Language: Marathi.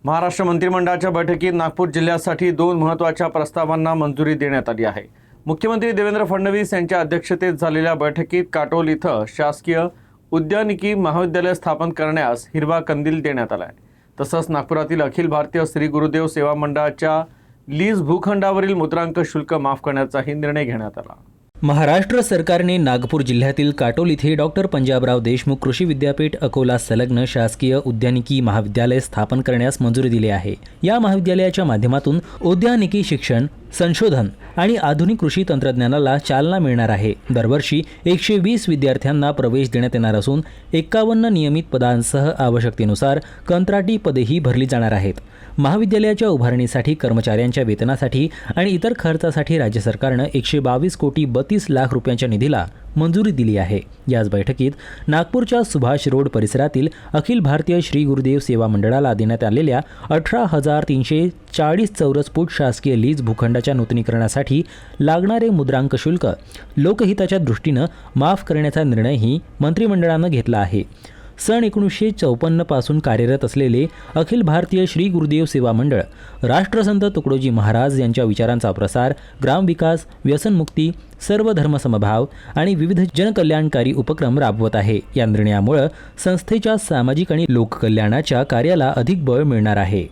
महाराष्ट्र मंत्रिमंडळाच्या बैठकीत नागपूर जिल्ह्यासाठी 2 महत्त्वाच्या प्रस्तावांना मंजुरी देण्यात आली आहे। मुख्यमंत्री देवेंद्र फडणवीस यांच्या अध्यक्षतेत झालेल्या बैठकीत काटोल इथं शासकीय उद्यानिकी महाविद्यालय स्थापन करण्यास हिरवा कंदील देण्यात आला आहे। तसंच नागपुरातील अखिल भारतीय श्री गुरुदेव सेवा मंडळाच्या लीज भूखंडावरील मुद्रांक शुल्क माफ करण्याचाही निर्णय घेण्यात आला। महाराष्ट्र सरकारने नागपूर जिल्ह्यातील काटोल इथे डॉक्टर पंजाबराव देशमुख कृषी विद्यापीठ अकोला संलग्न शासकीय उद्यानिकी महाविद्यालय स्थापन करण्यास मंजुरी दिली आहे। या महाविद्यालयाच्या माध्यमातून उद्यानिकी शिक्षण, संशोधन आणि आधुनिक कृषी तंत्रज्ञानाला चालना मिळणार आहे। दरवर्षी 120 विद्यार्थ्यांना प्रवेश देण्यात येणार असून 51 नियमित पदांसह आवश्यकतेनुसार कंत्राटी पदेही भरली जाणार आहेत। महाविद्यालयाच्या उभारणीसाठी कर्मचाऱ्यांच्या वेतनासाठी आणि इतर खर्चासाठी राज्य सरकारनं 122 कोटी 32 लाख रुपयांच्या निधीला मंजुरी दिली आहे। याच बैठकीत नागपूरच्या सुभाष रोड परिसरातील अखिल भारतीय श्री गुरुदेव सेवा मंडळाला देण्यात आलेल्या 18,340 चौरस फूट शासकीय लीज भूखंडाच्या नूतनीकरणासाठी लागणारे मुद्रांक शुल्क लोकहिताच्या दृष्टीनं माफ करण्याचा निर्णयही मंत्रिमंडळानं घेतला आहे। सन 1954 पासून कार्यरत असलेले अखिल भारतीय श्री गुरुदेव सेवा मंडळ राष्ट्रसंत तुकडोजी महाराज यांच्या विचारांचा प्रसार, ग्रामविकास, व्यसनमुक्ती, सर्व धर्मसमभाव आणि विविध जनकल्याणकारी उपक्रम राबवत आहे। या निर्णयामुळे संस्थेच्या सामाजिक आणि लोककल्याणाच्या कार्याला अधिक बळ मिळणार आहे।